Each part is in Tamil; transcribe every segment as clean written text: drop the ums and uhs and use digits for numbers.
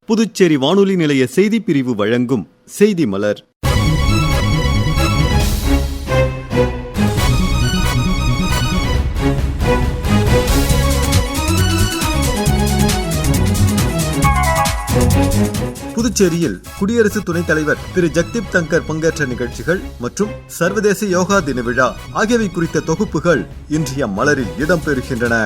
புதுச்சேரி வானொலி நிலைய செய்திப் பிரிவு வழங்கும் செய்தி மலர். புதுச்சேரியில் குடியரசு துணைத் தலைவர் திரு ஜக்தீப் தங்கர் பங்கேற்ற நிகழ்ச்சிகள் மற்றும் சர்வதேச யோகா தின விழா ஆகியவை குறித்த தொகுப்புகள் இன்றைய மலரில் இடம்பெறுகின்றன.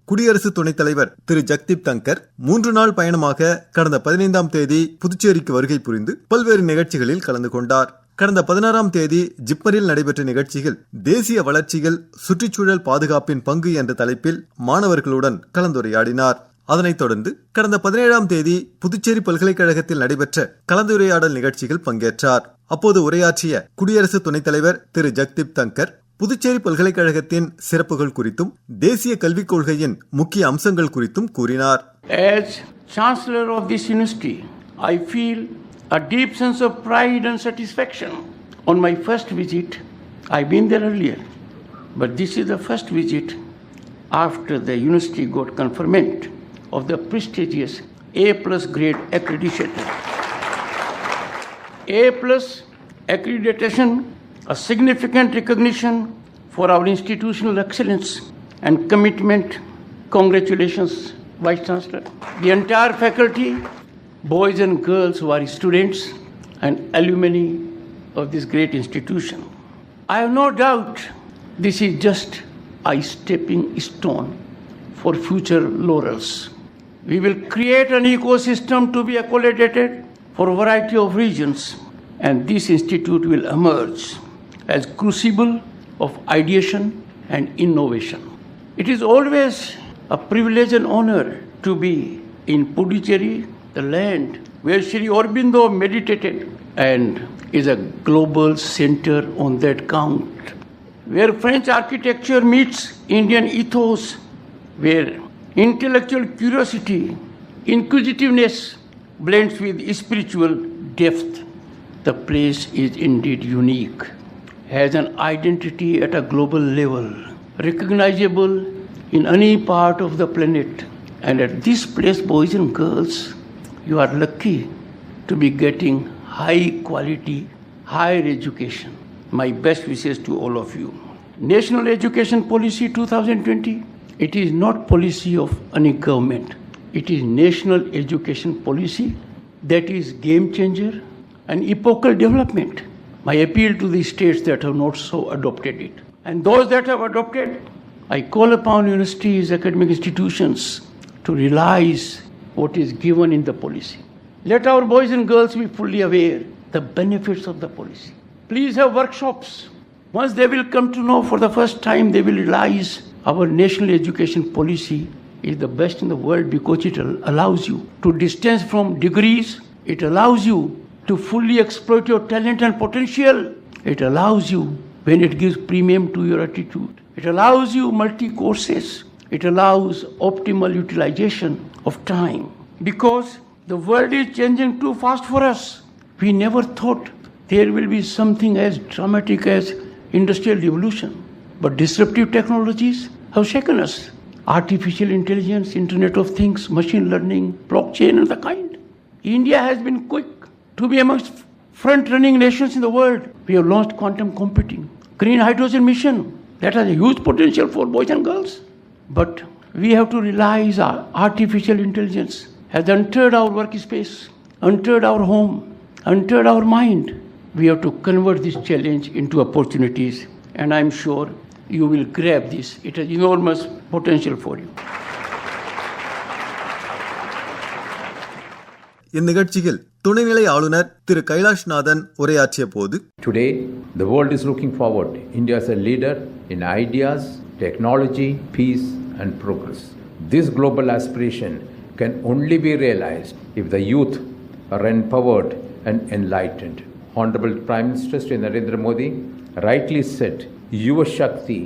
குடியரசு துணைத் தலைவர் திரு ஜக்தீப் தங்கர் 3 நாள் பயணமாக கடந்த 15ஆம் தேதி புதுச்சேரிக்கு வருகை புரிந்து பல்வேறு நிகழ்ச்சிகளில் கலந்து கொண்டார். கடந்த 16ஆம் தேதி ஜிப்மரில் நடைபெற்ற நிகழ்ச்சியில் தேசிய வளர்ச்சியில் சுற்றுச்சூழல் பாதுகாப்பின் பங்கு என்ற தலைப்பில் மாணவர்களுடன் கலந்துரையாடினார். அதனைத் தொடர்ந்து கடந்த 17ஆம் தேதி புதுச்சேரி பல்கலைக்கழகத்தில் நடைபெற்ற கலந்துரையாடல் நிகழ்ச்சியில் பங்கேற்றார். அப்போது உரையாற்றிய குடியரசு துணைத் தலைவர் திரு ஜக்தீப் தங்கர் புதுச்சேரி பல்கலைக்கழகத்தின் சிறப்புகள் குறித்தும் தேசிய கல்விக் கொள்கையின் முக்கிய அம்சங்கள் குறித்தும் கூறினார். As Chancellor of this university, I feel a deep sense of pride and satisfaction. On my first visit, I've been there earlier, but this is the first visit after the university got conferment of the prestigious A+ grade accreditation. A+ accreditation, a significant recognition for our institutional excellence and commitment. Congratulations, Vice Chancellor. The entire faculty, boys and girls who are students and alumni of this great institution. I have no doubt this is just a stepping stone for future laurels. We will create an ecosystem to be accommodated for a variety of regions, and this institute will emerge as crucible of ideation and innovation. It is always a privilege and honor to be in Puducherry, the land where Sri Aurobindo meditated and is a global center on that count, where French architecture meets Indian ethos, where intellectual curiosity, inquisitiveness blends with spiritual depth. The place is indeed unique, has an identity at a global level, recognizable in any part of the planet. And at this place, boys and girls, you are lucky to be getting high quality, higher education. My best wishes to all of you. National Education Policy 2020, it is not policy of any government. It is national education policy that is game changer and epochal development. My appeal to the states that have not so adopted it. And those that have adopted, I call upon universities, academic institutions to realize what is given in the policy. Let our boys and girls be fully aware the benefits of the policy. Please have workshops. Once they will come to know for the first time, they will realize our national education policy is the best in the world because it allows you to distance from degrees. It allows you to fully exploit your talent and potential. It allows you when it gives premium to your attitude. It allows you multi-courses. It allows optimal utilization of time. Because the world is changing too fast for us. We never thought there will be something as dramatic as industrial revolution. But disruptive technologies have shaken us. Artificial intelligence, Internet of Things, machine learning, blockchain and the kind. India has been quick to be amongst front-running nations in the world. We have launched quantum computing, green hydrogen mission that has a huge potential for boys and girls. But we have to realize our artificial intelligence has entered our workspace, entered our home, entered our mind. We have to convert this challenge into opportunities, and I'm sure you will grab this. It has enormous potential for you. இந்நிகழ்ச்சியில் துணைநிலை ஆளுநர் திரு கைலாஷ்நாதன் உரையாற்றிய போது, Today, the world is looking forward. India is a leader in ideas, technology, peace and progress. This global aspiration can only be realized if the youth are empowered and enlightened. Honorable Prime Minister Sri Narendra Modi rightly said, Yuva Shakti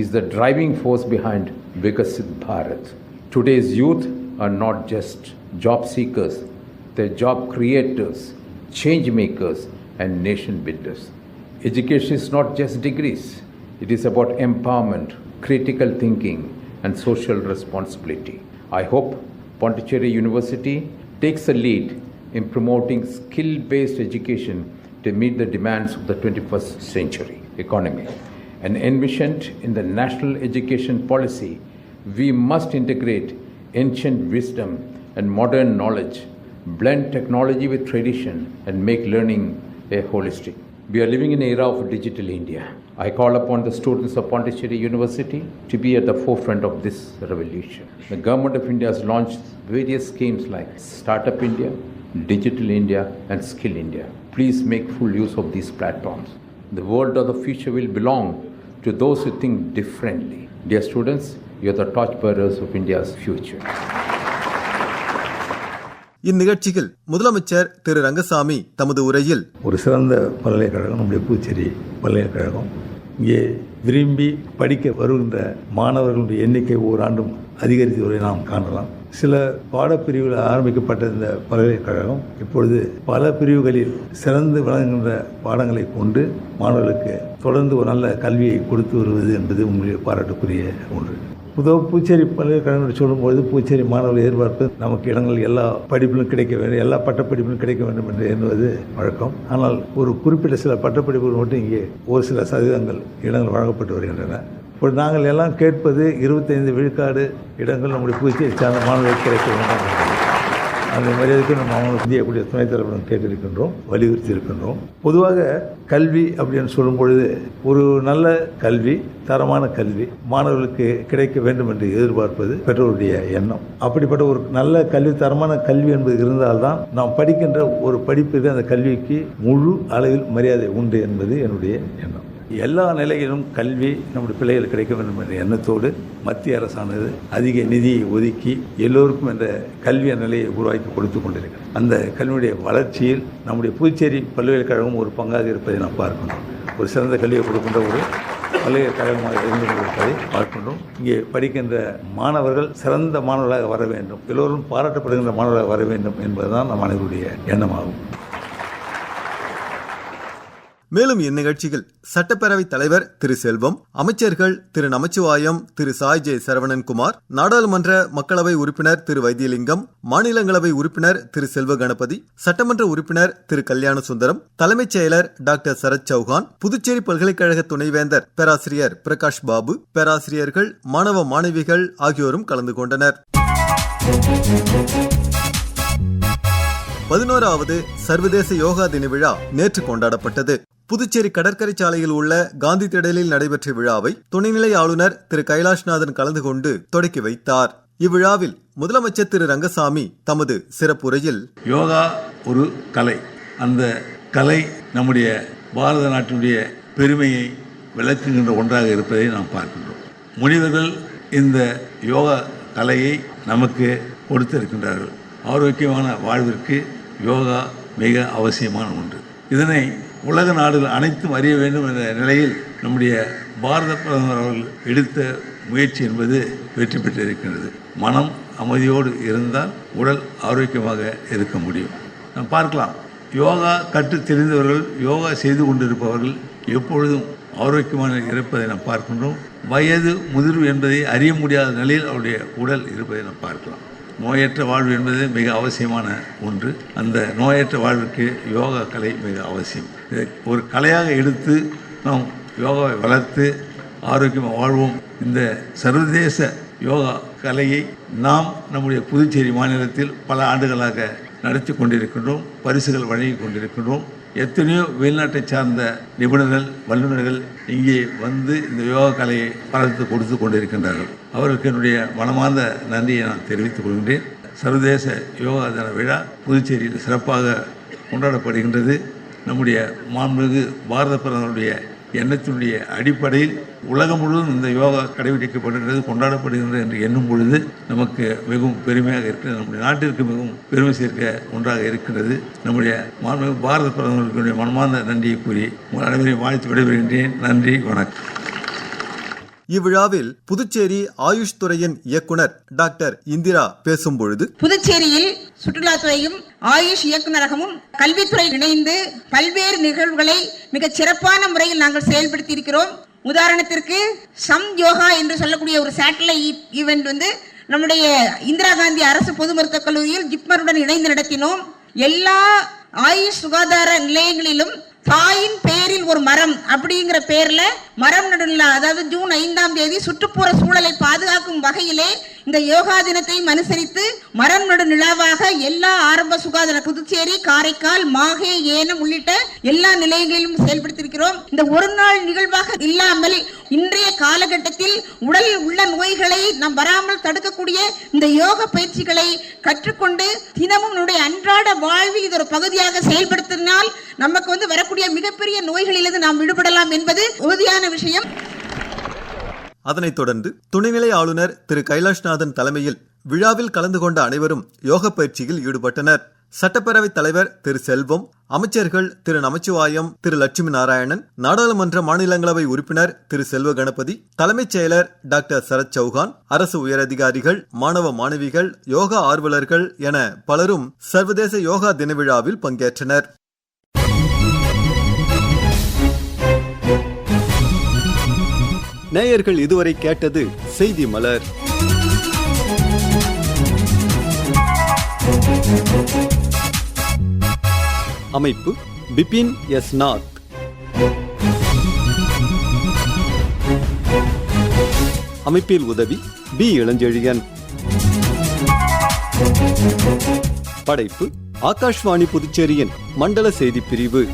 is the driving force behind Vikasit Bharat. Today's youth are not just job seekers, They're job creators, change makers, and nation builders. Education is not just degrees. It is about empowerment, critical thinking, and social responsibility. I hope Pondicherry University takes a lead in promoting skill-based education to meet the demands of the 21st century economy. And envisioned in the national education policy, we must integrate ancient wisdom and modern knowledge, blend technology with tradition, and make learning a holistic. We are living in an era of digital India. I call upon the students of Pondicherry University to be at the forefront of this revolution. The Government of India has launched various schemes like Startup India, Digital India, and Skill India. Please make full use of these platforms. The world of the future will belong to those who think differently. Dear students, you are the torchbearers of India's future. இந்நிகழ்ச்சியில் முதலமைச்சர் திரு ரங்கசாமி தமது உரையில், ஒரு சிறந்த பல்கலைக்கழகம் நம்முடைய புதுச்சேரி பல்கலைக்கழகம். இங்கே விரும்பி படிக்க வருகின்ற மாணவர்களுடைய எண்ணிக்கை ஓராண்டும் அதிகரித்து வருவதை நாம் காணலாம். சில பாடப்பிரிவுகள் ஆரம்பிக்கப்பட்ட இந்த பல்கலைக்கழகம் இப்பொழுது பல பிரிவுகளில் சிறந்து விளங்குகின்ற பாடங்களை கொண்டு மாணவர்களுக்கு தொடர்ந்து ஒரு நல்ல கல்வியை கொடுத்து வருவது என்பது உங்களுடைய பாராட்டுக்குரிய ஒன்று. பொதுவாக பூச்சேரி பல்கலைக்கழகம் சொல்லும்போது பூச்சேரி மாணவர்கள் எதிர்பார்ப்பு நமக்கு இடங்கள் எல்லா படிப்பிலும் கிடைக்க வேண்டும், எல்லா பட்டப்படிப்பிலும் கிடைக்க வேண்டும் என்று எண்ணுவது வழக்கம். ஆனால் ஒரு குறிப்பிட்ட சில பட்டப்படிப்புகள் மட்டும் இங்கே ஒரு சில சதவீதங்கள் இடங்கள் வழங்கப்பட்டு வருகின்றன. இப்போ நாங்கள் எல்லாம் கேட்பது 25 விழுக்காடு இடங்கள் நம்முடைய புதுச்சேரி சார்ந்த மாணவர்களுக்கு கிடைக்க வேண்டும். அந்த மரியாதைக்கு நம்ம அவங்களுக்கு இந்திய கூடிய துணைத் தலைவரிடம் கேட்டிருக்கின்றோம், வலியுறுத்தி இருக்கின்றோம். பொதுவாக கல்வி அப்படின்னு சொல்லும் பொழுது ஒரு நல்ல கல்வி, தரமான கல்வி மாணவர்களுக்கு கிடைக்க வேண்டும் என்று எதிர்பார்ப்பது பெற்றோருடைய எண்ணம். அப்படிப்பட்ட ஒரு நல்ல கல்வி, தரமான கல்வி என்பது இருந்தால்தான் நாம் படிக்கின்ற ஒரு படிப்பிற்கு அந்த கல்விக்கு முழு அளவில் மரியாதை உண்டு என்பது என்னுடைய எண்ணம். எல்லா நிலையிலும் கல்வி நம்முடைய பிள்ளைகள் கிடைக்க வேண்டும் என்ற எண்ணத்தோடு மத்திய அரசானது அதிக நிதியை ஒதுக்கி எல்லோருக்கும் என்ற கல்வி நிலையை உருவாக்கி கொடுத்து கொண்டிருக்கிறது. அந்த கல்வியுடைய வளர்ச்சியில் நம்முடைய புதுச்சேரி பல்கலைக்கழகம் ஒரு பங்காக இருப்பதை நாம் பார்க்கணும். ஒரு சிறந்த கல்வியை கொடுக்கின்ற ஒரு பல்கலைக்கழகமாக இருந்து கொண்டிருப்பதை பார்க்கின்றோம். இங்கே படிக்கின்ற மாணவர்கள் சிறந்த மாணவர்களாக வர வேண்டும், எல்லோரும் பாராட்டப்படுகின்ற மாணவர்களாக வர வேண்டும் என்பதுதான் நம் அனைவருடைய எண்ணமாகும். மேலும் இந்நிகழ்ச்சியில் சட்டப்பேரவைத் தலைவர் திரு செல்வம், அமைச்சர்கள் திரு நமச்சிவாயம், திரு சாய் ஜே சரவணன்குமார், நாடாளுமன்ற மக்களவை உறுப்பினர் திரு வைத்தியலிங்கம், மாநிலங்களவை உறுப்பினர் திரு செல்வ கணபதி, சட்டமன்ற உறுப்பினர் திரு கல்யாண சுந்தரம், தலைமைச் செயலர் டாக்டர் சரத் சௌஹான், புதுச்சேரி பல்கலைக்கழக துணைவேந்தர் பேராசிரியர் பிரகாஷ் பாபு, பேராசிரியர்கள், மாணவ மாணவிகள் ஆகியோரும் கலந்து கொண்டனர். 11வது சர்வதேச யோகா தின விழா நேற்று கொண்டாடப்பட்டது. புதுச்சேரி கடற்கரை சாலையில் உள்ள காந்தி திடலில் நடைபெற்ற விழாவை துணைநிலை ஆளுநர் திரு கைலாஷ்நாதன் கலந்து கொண்டு தொடக்கி வைத்தார். இவ்விழாவில் முதலமைச்சர் திரு ரங்கசாமி தமது சிறப்புரையில், யோகா ஒரு கலை, அந்த கலை நம்முடைய பாரத நாட்டினுடைய பெருமையை விளக்குகின்ற ஒன்றாக இருப்பதை நாம் பார்க்கின்றோம். முனிவர்கள் இந்த யோகா கலையை நமக்கு கொடுத்திருக்கின்றார்கள். ஆரோக்கியமான வாழ்விற்கு யோகா மிக அவசியமான ஒன்று. இதனை உலக நாடுகள் அனைத்தும் அறிய வேண்டும் என்ற நிலையில் நம்முடைய பாரத பிரதமர் அவர்கள் எடுத்த முயற்சி என்பது வெற்றி பெற்றிருக்கிறது. மனம் அமைதியோடு இருந்தால் உடல் ஆரோக்கியமாக இருக்க முடியும். நாம் பார்க்கலாம், யோகா கற்று தெரிந்தவர்கள், யோகா செய்து கொண்டிருப்பவர்கள் எப்பொழுதும் ஆரோக்கியமான இருப்பதை நாம் பார்க்கின்றோம். வயது முதிர்வு என்பதை அறிய முடியாத நிலையில் அவருடைய உடல் இருப்பதை நாம் பார்க்கலாம். நோயற்ற வாழ்வு என்பது மிக அவசியமான ஒன்று. அந்த நோயற்ற வாழ்வுக்கு யோகா கலை மிக அவசியம். இதை ஒரு கலையாக எடுத்து நாம் யோகாவை வளர்த்து ஆரோக்கியமாக வாழ்வோம். இந்த சர்வதேச யோகா கலையை நாம் நம்முடைய புதுச்சேரி மாநிலத்தில் பல ஆண்டுகளாக நடத்தி கொண்டிருக்கின்றோம், பரிசுகள் வழங்கி கொண்டிருக்கின்றோம். எத்தனையோ வெளிநாட்டை சார்ந்த நிபுணர்கள், வல்லுநர்கள் இங்கே வந்து இந்த யோகா கலையை வளர்த்து கொடுத்து கொண்டிருக்கின்றார்கள். அவருக்கு என்னுடைய மனமார்ந்த நன்றியை நான் தெரிவித்துக் கொள்கின்றேன். சர்வதேச யோகா தின விழா புதுச்சேரியில் சிறப்பாக கொண்டாடப்படுகின்றது. நம்முடைய மாண்புமிகு பாரத பிரதமருடைய எண்ணத்தினுடைய அடிப்படையில் உலகம் முழுவதும் இந்த யோகா கடைபிடிக்கப்படுகிறது, கொண்டாடப்படுகின்றது என்று எண்ணும் பொழுது நமக்கு மிகவும் பெருமையாக இருக்கிறது. நம்முடைய நாட்டிற்கு மிகவும் பெருமை சேர்க்க ஒன்றாக இருக்கின்றது. நம்முடைய மாண்புமிகு பாரத பிரதமர்களுடைய மனமார்ந்த நன்றியை கூறி உங்கள் அனைவரையும் வாழ்த்து விடைபெறுகின்றேன். நன்றி, வணக்கம். இவ்விழாவில் புதுச்சேரி ஆயுஷ் துறையின் இயக்குனர் டாக்டர் இந்திரா பேசும்பொழுது, புதுச்சேரியில் சுற்றுலாத்துறையும் ஆயுஷ் இயக்குநரகமும் கல்வித்துறை இணைந்து பல்வேறு நிகழ்வுகளை மிகச் சிறப்பான முறையில் நாங்கள் செயல்படுத்தி இருக்கிறோம். உதாரணத்திற்கு சம் யோகா என்று சொல்லக்கூடிய ஒரு சேட்டலைட் ஈவென்ட் நம்முடைய இந்திரா காந்தி அரசு பொது மருத்துவக் கல்லூரியில் ஜிப்மருடன் இணைந்து நடத்தினோம். எல்லா ஆயுஷ் சுகாதார நிலையங்களிலும் தாயின் பெயரில் ஒரு மரம் அப்படிங்கிற பெயர்ல மரம் நடும் விழா, அதாவது ஜூன் 5ஆம் தேதி சுற்றுப்புற சூழலை பாதுகாக்கும் வகையிலே இந்த யோகா தினத்தை அனுசரித்து மரம் நடும் விழாவாக எல்லா ஆரம்ப சுகாதார புதுச்சேரி, காரைக்கால், மாஹே, ஏனம் உள்ளிட்ட எல்லா நிலையங்களிலும் செயல்படுத்தியிருக்கிறோம். இந்த ஒரு நாள் நிகழ்வாக இல்லாமல் இன்றைய காலகட்டத்தில் உடலில் உள்ள நோய்களை நாம் வராமல் தடுக்கக்கூடிய இந்த யோக பயிற்சிகளை கற்றுக்கொண்டு தினமும் நம்முடைய அன்றாட வாழ்வில் இது ஒரு பகுதியாக செயல்படுத்தினால் நமக்கு வரக்கூடிய மிகப்பெரிய நோய்களிலிருந்து நாம் விடுபடலாம் என்பது உறுதியான விஷயம். அதனைத் தொடர்ந்து துணைநிலை ஆளுநர் திரு கைலாஷ்நாதன் தலைமையில் விழாவில் கலந்து கொண்ட அனைவரும் யோக பயிற்சியில் ஈடுபட்டனர். சட்டப்பேரவைத் தலைவர் திரு செல்வம், அமைச்சர்கள் திரு நமச்சிவாயம், திரு லட்சுமி நாராயணன், நாடாளுமன்ற மாநிலங்களவை உறுப்பினர் திரு செல்வ கணபதி, தலைமைச் செயலர் டாக்டர் சரத் சௌஹான், அரசு உயரதிகாரிகள், மாணவ மாணவிகள், யோகா ஆர்வலர்கள் என பலரும் சர்வதேச யோகா தின விழாவில் பங்கேற்றனர். நேயர்கள் இதுவரை கேட்டது செய்தி மலர். அமைப்பு பிபின் எஸ் நாத். அமைப்பில் உதவி பி இளஞ்செழியன். படைப்பு ஆகாஷ்வாணி புதுச்சேரியின் மண்டல செய்தி பிரிவு.